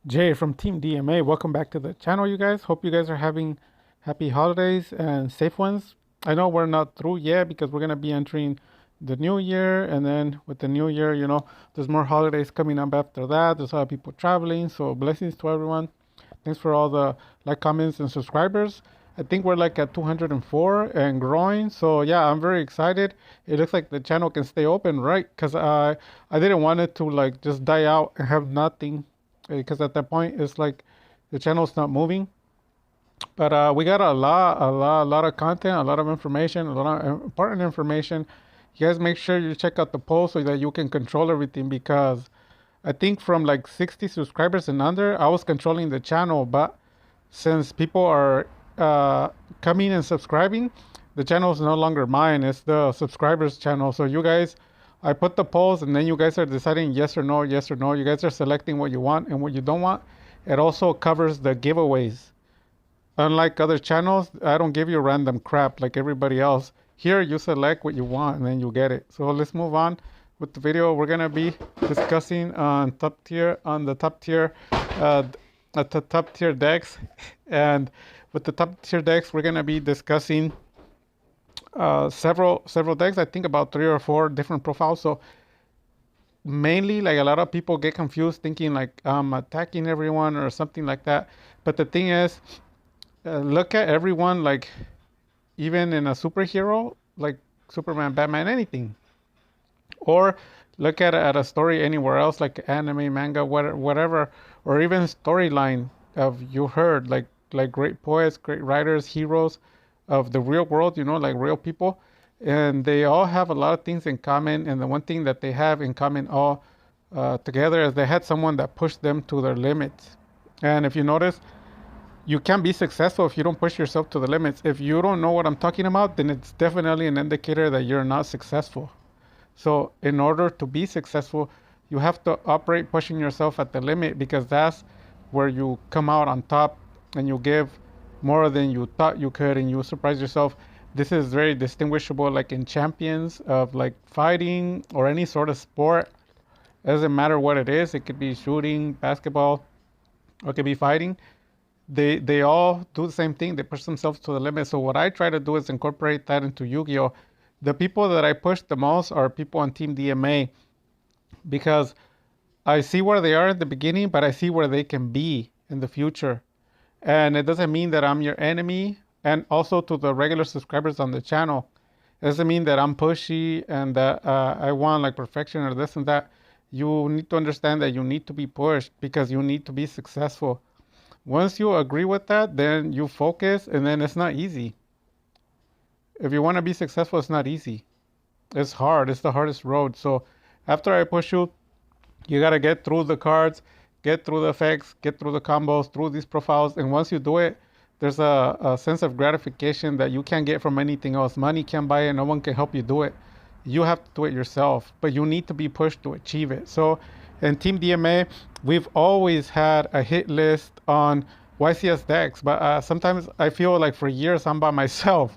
Jay from Team DMA. Welcome back to the channel, you guys. Hope you guys are having happy holidays and safe ones. I know we're not through yet because we're going to be entering the new year. And then with the new year, there's more holidays coming up after that. There's a lot of people traveling. So blessings to everyone. Thanks for all the like, comments, and subscribers. I think we're like at 204 and growing. So yeah, I'm very excited. It looks like the channel can stay open, right? Because I didn't want it to like just die out and have nothing because at that point it's like the channel's not moving. But we got a lot of content, a lot of information, a lot of important information. You guys make sure you check out the poll so that you can control everything because I think from like 60 subscribers and under, I was controlling the channel. But since people are coming and subscribing, the channel is no longer mine. It's the subscribers channel. So you guys, I put the polls and then you guys are deciding yes or no, yes or no. You guys are selecting what you want and what you don't want. It also covers the giveaways. Unlike other channels, I don't give you random crap like everybody else. Here, you select what you want and then you get it. So let's move on with the video. We're gonna be discussing on the top tier, at the top tier decks, and with the top tier decks, we're gonna be discussing several decks. I think about 3 or 4 different profiles. So mainly, like a lot of people get confused thinking like I'm attacking everyone or something like that. But the thing is, look at everyone like even in a superhero like Superman, Batman, anything, or look at a story anywhere else like anime, manga, whatever, or even storyline of you heard like great poets, great writers, heroes of the real world, like real people, and they all have a lot of things in common. And the one thing that they have in common all together is they had someone that pushed them to their limits. And if you notice, you can't be successful if you don't push yourself to the limits. If you don't know what I'm talking about, then it's definitely an indicator that you're not successful. So in order to be successful, you have to operate pushing yourself at the limit because that's where you come out on top and you give more than you thought you could and you surprise yourself. This is very distinguishable like in champions of like fighting or any sort of sport. It doesn't matter what it is. It could be shooting, basketball, or it could be fighting. They all do the same thing. They push themselves to the limit. So what I try to do is incorporate that into Yu-Gi-Oh. The people that I push the most are people on Team DMA because I see where they are at the beginning, but I see where they can be in the future. And it doesn't mean that I'm your enemy. And also to the regular subscribers on the channel, it doesn't mean that I'm pushy and that I want like perfection or this and that. You need to understand that you need to be pushed because you need to be successful. Once you agree with that, then you focus, and then it's not easy. If you want to be successful, it's not easy. It's hard. It's the hardest road. So after I push you, you got to get through the cards, get through the effects, get through the combos, through these profiles. And once you do it, there's a sense of gratification that you can't get from anything else. Money can't buy it. No one can help you do it. You have to do it yourself, but you need to be pushed to achieve it. So in Team DMA, we've always had a hit list on YCS decks, but sometimes I feel like for years I'm by myself.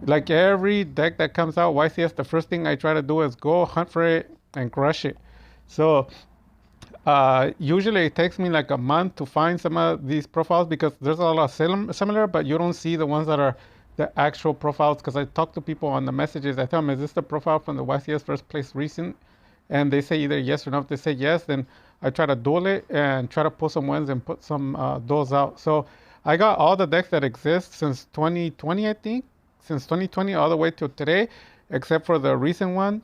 Like every deck that comes out, YCS, the first thing I try to do is go hunt for it and crush it. So usually it takes me like a month to find some of these profiles because there's a lot of similar, but you don't see the ones that are the actual profiles. Because I talk to people on the messages, I tell them, is this the profile from the YCS first place recent? And they say either yes or no. If they say yes, then I try to duel it and try to pull some wins and put some duels out. So I got all the decks that exist since 2020, I think, since 2020 all the way to today, except for the recent one,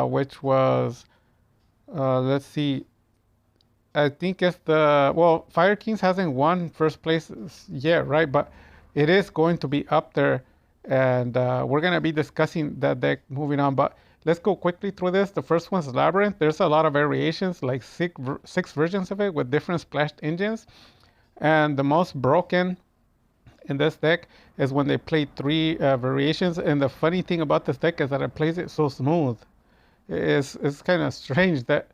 which was, let's see, I think it's Fire Kings hasn't won first place yet, right? But it is going to be up there, and we're going to be discussing that deck moving on. But let's go quickly through this. The first one's Labyrinth. There's a lot of variations, like six versions of it with different splashed engines. And the most broken in this deck is when they play 3 variations. And the funny thing about this deck is that it plays it so smooth. It's kind of strange that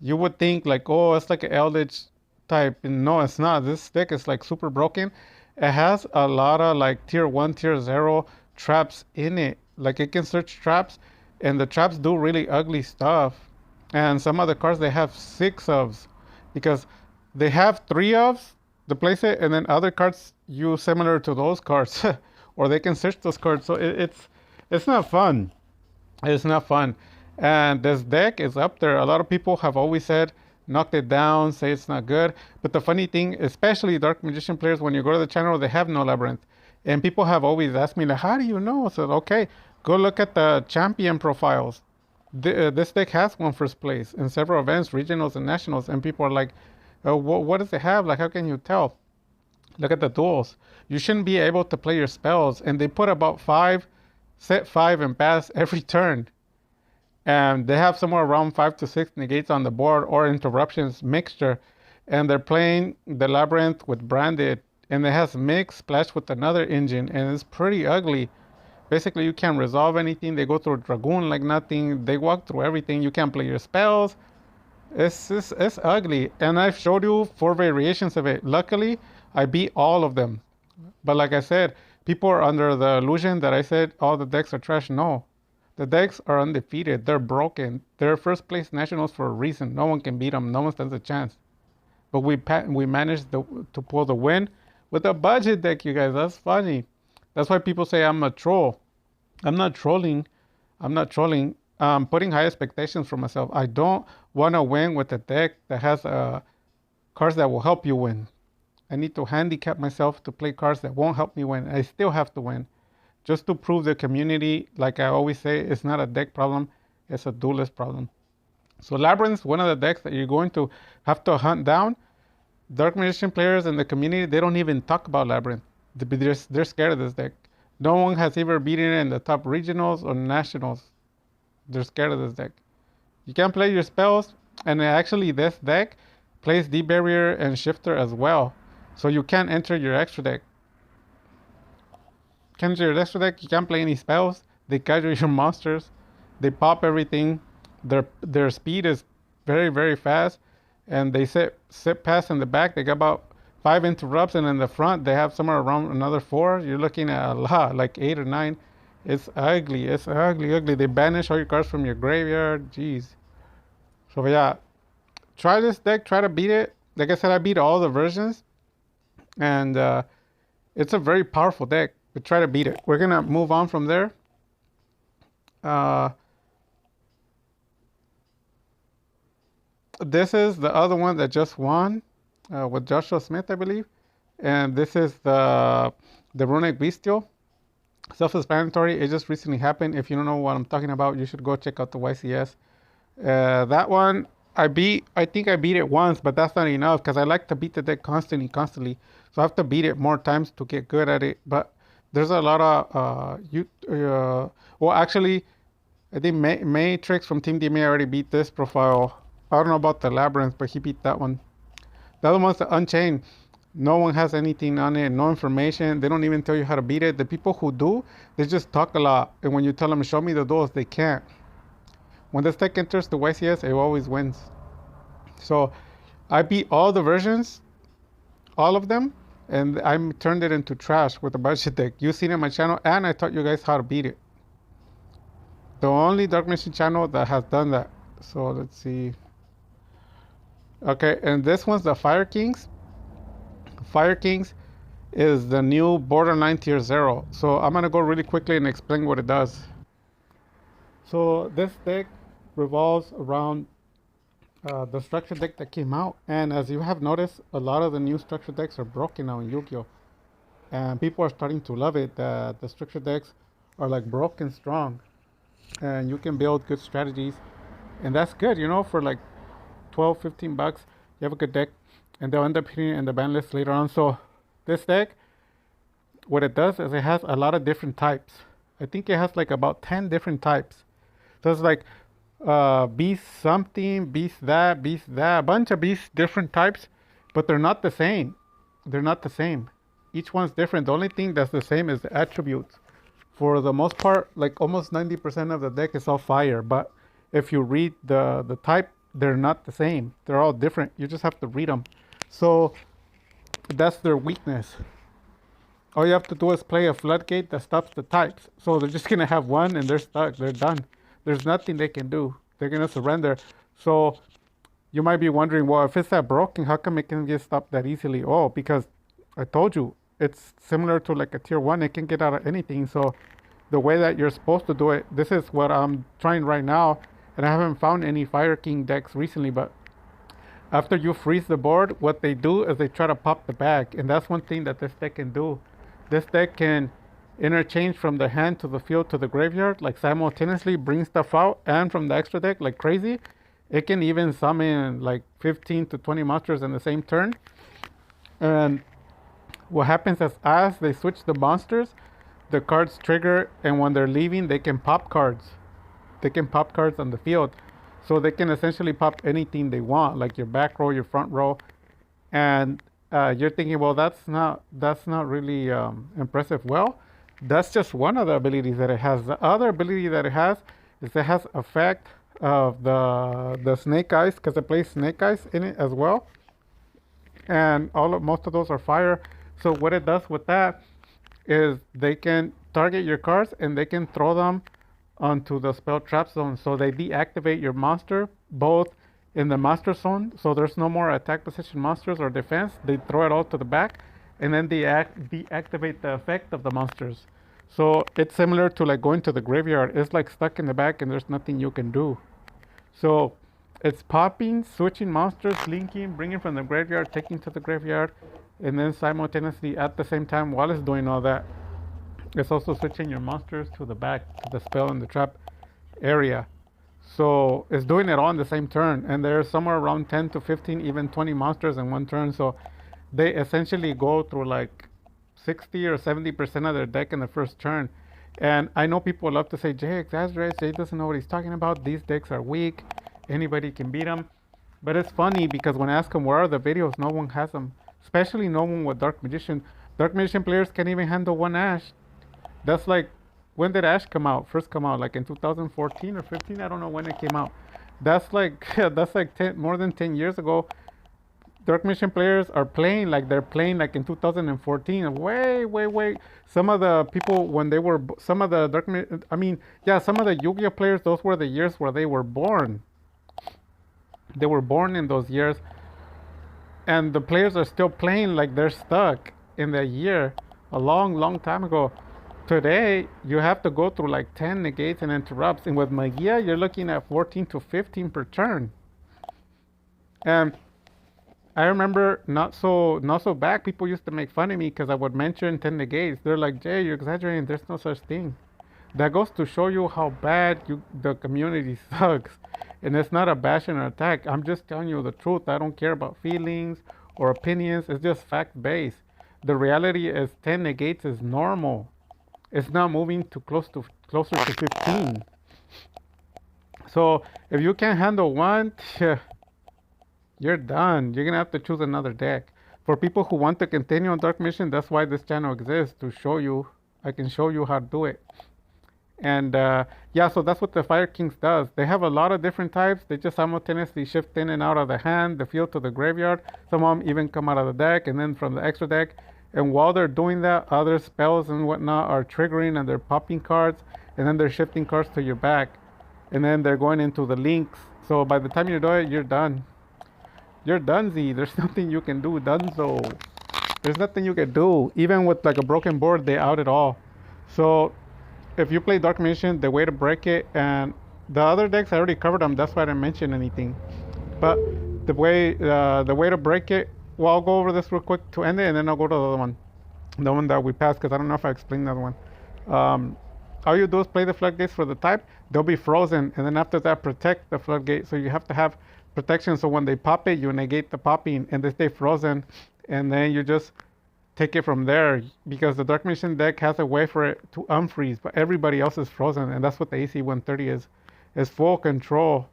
you would think like, oh, it's like an Eldritch type. And no, it's not. This deck is like super broken. It has a lot of like tier 1, tier 0 traps in it. Like it can search traps, and the traps do really ugly stuff. And some of the cards they have 6 of because They have three of the playset, and then other cards use similar to those cards, or they can search those cards. So it's not fun. It's not fun. And this deck is up there. A lot of people have always said, knocked it down, say it's not good. But the funny thing, especially Dark Magician players, when you go to the channel, they have no Labyrinth. And people have always asked me, like, how do you know? I said, okay, go look at the champion profiles. This deck has won first place in several events, regionals and nationals. And people are like, oh, what does it have? Like, how can you tell? Look at the duels. You shouldn't be able to play your spells. And they put about set 5 and pass every turn. And they have somewhere around 5 to 6 negates on the board or interruptions mixture. And they're playing the Labyrinth with Branded. And it has mix splashed with another engine. And it's pretty ugly. Basically, you can't resolve anything. They go through Dragoon like nothing. They walk through everything. You can't play your spells. It's ugly. And I've showed you 4 variations of it. Luckily, I beat all of them. But like I said, people are under the illusion that I said all the decks are trash. No. The decks are undefeated. They're broken. They're first place nationals for a reason. No one can beat them. No one stands a chance. But we managed to pull the win with a budget deck, you guys. That's funny. That's why people say I'm a troll. I'm not trolling. I'm not trolling. I'm putting high expectations for myself. I don't want to win with a deck that has cards that will help you win. I need to handicap myself to play cards that won't help me win. I still have to win. Just to prove the community, like I always say, it's not a deck problem, it's a duelist problem. So Labyrinth, one of the decks that you're going to have to hunt down. Dark Magician players in the community, they don't even talk about Labyrinth. They're scared of this deck. No one has ever beaten it in the top regionals or nationals. They're scared of this deck. You can play your spells, and actually this deck plays D-Barrier and Shifter as well. So you can't enter your extra deck. Can't enter your extra deck, you can't play any spells. They casual your monsters. They pop everything. Their speed is very, very fast. And they sit pass in the back. They got about 5 interrupts, and in the front they have somewhere around another 4. You're looking at a lot, like 8 or 9. It's ugly. It's ugly, ugly. They banish all your cards from your graveyard. Jeez. So yeah, try this deck. Try to beat it. Like I said, I beat all the versions, and it's a very powerful deck. But try to beat it. We're gonna move on from there. This is the other one that just won with Joshua Smith, I believe, and this is the Runic Bestial. Self-explanatory. It just recently happened. If you don't know what I'm talking about, you should go check out the YCS. That one I beat. I think I beat it once, but that's not enough because I like to beat the deck constantly. So I have to beat it more times to get good at it. But there's a lot of well, actually, I think Matrix from Team DMA already beat this profile. I don't know about the Labyrinth, but he beat that one. The other one's the Unchained. No one has anything on it, no information. They don't even tell you how to beat it. The people who do, they just talk a lot. And when you tell them, show me the duels, they can't. When this deck enters the YCS, it always wins. So I beat all the versions, all of them, and I turned it into trash with a budget deck. You've seen it on my channel, and I taught you guys how to beat it. The only Dark Magician channel that has done that. So let's see. Okay, and this one's the Fire Kings. Fire Kings is the new borderline tier 0. So I'm going to go really quickly and explain what it does. So this deck revolves around the structure deck that came out. And as you have noticed, a lot of the new structure decks are broken now in Yu-Gi-Oh! And people are starting to love it. The structure decks are like broken strong. And you can build good strategies. And that's good, you know, for like 12, 15 bucks. You have a good deck. And they'll end up hitting it in the ban list later on. So this deck, what it does is it has a lot of different types. I think it has like about 10 different types. So it's like beast something, beast that, a bunch of beast different types, but they're not the same. They're not the same. Each one's different. The only thing that's the same is the attributes. For the most part, like almost 90% of the deck is all fire. But if you read the type, they're not the same. They're all different. You just have to read them. So that's their weakness. All you have to do is play a floodgate that stops the types. So they're just going to have one and they're stuck. They're done. There's nothing they can do. They're going to surrender. So You might be wondering, well, if it's that broken, how come it can get stopped that easily? Oh, because I told you, it's similar to like a tier one. It can get out of anything. So the way that you're supposed to do it, this is what I'm trying right now. And I haven't found any Fire King decks recently, but after you freeze the board, what they do is they try to pop the back. And that's one thing that this deck can do. This deck can interchange from the hand to the field to the graveyard, like simultaneously bring stuff out, and from the extra deck like crazy. It can even summon like 15 to 20 monsters in the same turn. And what happens is as they switch the monsters, the cards trigger, and when they're leaving, they can pop cards. They can pop cards on the field. So they can essentially pop anything they want, like your back row, your front row. And you're thinking, well, that's not really impressive. Well, that's just one of the abilities that it has. The other ability that it has is it has effect of the snake eyes, because it plays snake eyes in it as well, and most of those are fire. So what it does with that is they can target your cards and they can throw them onto the spell trap zone. So they deactivate your monster both in the master zone, so there's no more attack position monsters or defense. They throw it all to the back, and then they deactivate the effect of the monsters. So it's similar to like going to the graveyard. It's like stuck in the back and there's nothing you can do. So it's popping, switching monsters, linking, bringing from the graveyard, taking to the graveyard, and then simultaneously at the same time while it's doing all that, it's also switching your monsters to the back, to the spell and the trap area. So it's doing it all in the same turn, and there's somewhere around 10 to 15, even 20 monsters in one turn. So they essentially go through like 60 or 70% of their deck in the first turn. And I know people love to say, Jay exaggerates, Jay doesn't know what he's talking about, these decks are weak, anybody can beat them. But it's funny because when I ask them where are the videos, no one has them. Especially no one with Dark Magician. Dark Magician players can't even handle one Ash. That's like, when did Ash come out? First come out, like in 2014 or 15? I don't know when it came out. That's like that's like more than 10 years ago. Dark Mission players are playing like they're playing like in 2014. Way. Some of the people when they were some of the some of the Yu-Gi-Oh players. Those were the years where they were born. They were born in those years, and the players are still playing like they're stuck in that year, a long time ago. Today you have to go through like 10 negates and interrupts, and with Magia you're looking at 14 to 15 per turn. And I remember not so back, people used to make fun of me because I would mention 10 negates. They're like, Jay, you're exaggerating. There's no such thing. That goes to show you how bad the community sucks. And it's not a bash and attack. I'm just telling you the truth. I don't care about feelings or opinions. It's just fact based. The reality is 10 negates is normal. It's not moving to closer to 15. So if you can't handle one, you're done. You're gonna have to choose another deck. For people who want to continue on Dark Mission, that's why this channel exists, to show you. I can show you how to do it. And yeah, so that's what the Fire Kings does. They have a lot of different types. They just simultaneously shift in and out of the hand, the field to the graveyard. Some of them even come out of the deck and then from the extra deck. And while they're doing that, other spells and whatnot are triggering and they're popping cards, and then they're shifting cards to your back, and then they're going into the links. So by the time you do it, you're done. You're Dunzy. There's nothing you can do, Dunzo. There's nothing you can do. Even with like a broken board, they out it all. So if you play Dark Mission, the way to break it, and the other decks I already covered them. That's why I didn't mention anything. But the way to break it, well, I'll go over this real quick to end it, and then I'll go to the other one, the one that we passed, because I don't know if I explained that one. All you do is play the floodgates for the type. They'll be frozen, and then after that, protect the floodgate. So you have to have protection, so when they pop it, you negate the popping and they stay frozen, and then you just take it from there, because the Dark Mission deck has a way for it to unfreeze, but everybody else is frozen, and that's what the AC 130 is full control.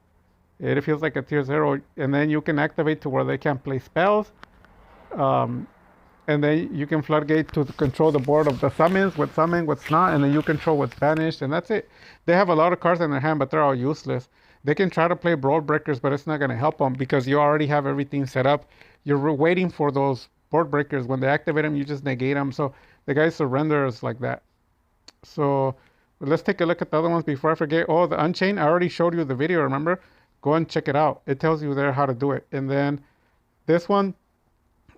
It feels like a tier 0, and then you can activate to where they can play spells, and then you can floodgate to control the board of the summons, what's not, and then you control what's banished, and that's it. They have a lot of cards in their hand, but they're all useless. They can try to play board breakers, but it's not going to help them because you already have everything set up. You're waiting for those board breakers. When they activate them, you just negate them. So the guy surrenders like that. So let's take a look at the other ones before I forget. Oh, the Unchained, I already showed you the video, remember? Go and check it out. It tells you there how to do it. And then this one,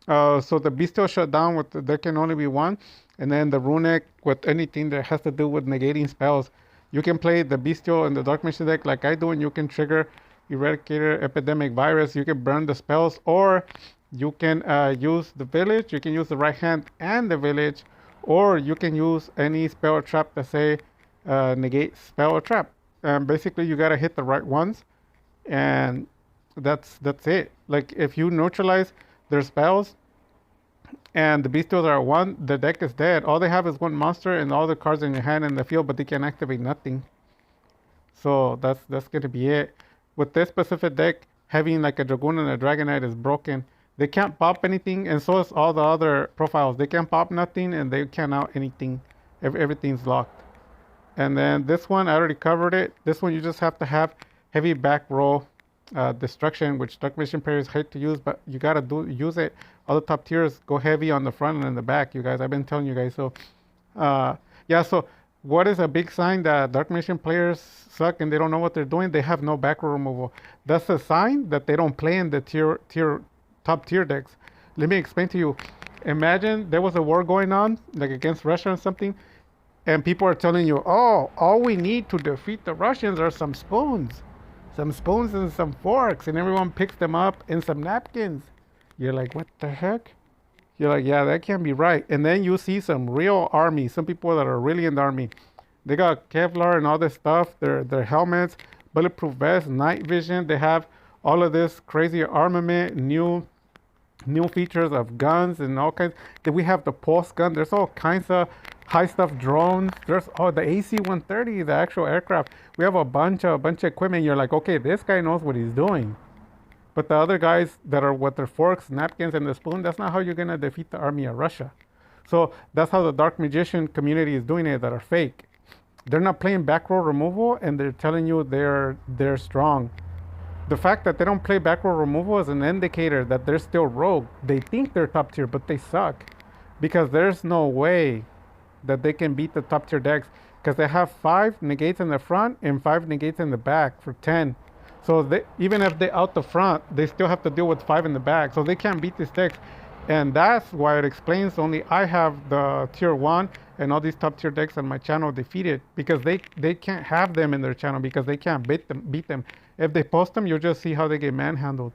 so the bestial shutdown with there can only be one, and then the runic with anything that has to do with negating spells. You can play the bestial in the dark mage deck like I do, and you can trigger eradicator epidemic virus. You can burn the spells, or you can use the village. You can use the right hand and the village, or you can use any spell or trap that say negate spell or trap. Basically, you gotta hit the right ones, and that's it. Like if you neutralize their spells and the bestials are one, the deck is dead. All they have is one monster and all the cards in your hand in the field, but they can activate nothing. So that's gonna be it. With this specific deck, having like a Dragoon and a Dragonite is broken. They can't pop anything, and so is all the other profiles. They can't pop nothing, and they can't out anything. Everything's locked. And then this one, I already covered it. This one, you just have to have heavy back row destruction, which Dark Mission players hate to use, but you gotta use it. All the top tiers go heavy on the front and the back, you guys. I've been telling you guys. So, yeah. So, what is a big sign that Dark Mission players suck and they don't know what they're doing? They have no back row removal. That's a sign that they don't play in the top tier decks. Let me explain to you. Imagine there was a war going on, like against Russia or something, and people are telling you, oh, all we need to defeat the Russians are some spoons and some forks, and everyone picks them up and some napkins. You're like, what the heck? You're like, yeah, that can't be right. And then you see some real army, some people that are really in the army. They got Kevlar and all this stuff, their helmets, bulletproof vests, night vision. They have all of this crazy armament, new features of guns and all kinds. Then we have the pulse gun. There's all kinds of high stuff drones. There's the AC-130, the actual aircraft. We have a bunch of equipment. You're like, okay, this guy knows what he's doing. But the other guys that are with their forks, napkins, and the spoon, that's not how you're gonna defeat the army of Russia. So that's how the Dark Magician community is doing it, that are fake. They're not playing back row removal, and they're telling you they're strong. The fact that they don't play back row removal is an indicator that they're still rogue. They think they're top tier, but they suck. Because there's no way that they can beat the top tier decks, because they have 5 negates in the front and 5 negates in the back for 10. So even if they out the front, they still have to deal with 5 in the back. So they can't beat these decks. And that's why it explains only I have the tier 1 and all these top tier decks on my channel defeated, because they can't have them in their channel because they can't beat them. If they post them, you'll just see how they get manhandled.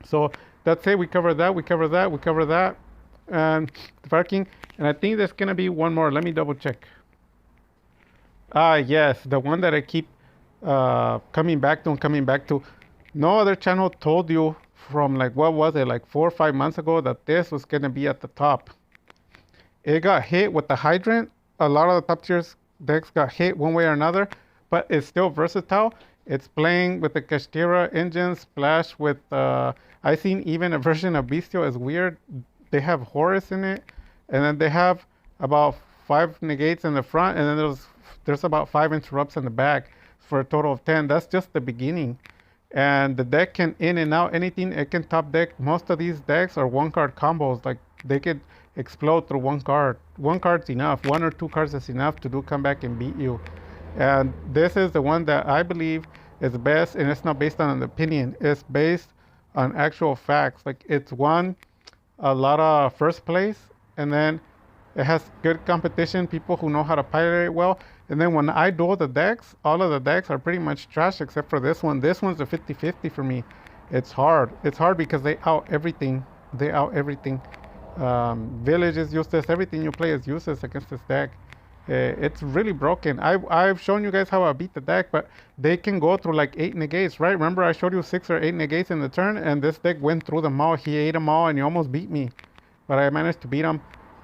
So that's it. We cover that. We cover that. We cover that. And the Fire King. And I think there's gonna be one more. Let me double check. Yes, the one that I keep coming back to. No other channel told you from like, what was it, like 4 or 5 months ago, that this was gonna be at the top. It got hit with the hydrant. A lot of the top tier decks got hit one way or another, but it's still versatile. It's playing with the Kashtira engine, splash with I seen even a version of Bestial is weird. They have Horus in it, and then they have about 5 negates in the front, and then there's about 5 interrupts in the back for a total of 10. That's just the beginning. And the deck can in and out anything. It can top deck. Most of these decks are 1-card combos. Like they could explode through 1 card. 1 card's enough. 1 or 2 cards is enough to do comeback and beat you. And this is the one that I believe is best, and it's not based on an opinion. It's based on actual facts. Like it's won a lot of first place, and then it has good competition, people who know how to pilot it well. And then when I duel the decks, all of the decks are pretty much trash except for this one. This one's a 50-50 for me. It's hard. It's hard because they out everything. Village is useless. Everything you play is useless against this deck. It's really broken. I've shown you guys how I beat the deck, but they can go through like 8 negates, right? Remember I showed you 6 or 8 negates in the turn, and this deck went through them all. He ate them all, and he almost beat me. But I managed to beat him.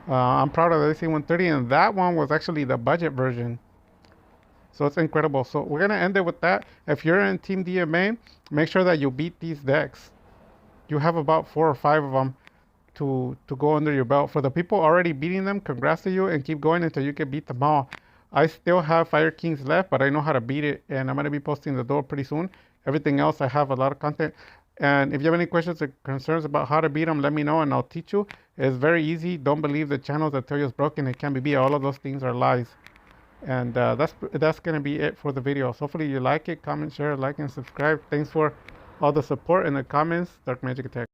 I'm proud of the AC-130, and that one was actually the budget version. So it's incredible. So we're going to end it with that. If you're in Team DMA, make sure that you beat these decks. You have about 4 or 5 of them to go under your belt. For the people already beating them, congrats to you, and keep going until you can beat them all. I still have Fire Kings left, but I know how to beat it, and I'm going to be posting the door pretty soon. Everything else, I have a lot of content. And if you have any questions or concerns about how to beat them, let me know and I'll teach you. It's very easy. Don't believe the channels that tell you it's broken. It can't be beat. All of those things are lies. And that's gonna be it for the video. So hopefully you like it, comment, share, like, and subscribe. Thanks for all the support in the comments. Dark Magic Attack.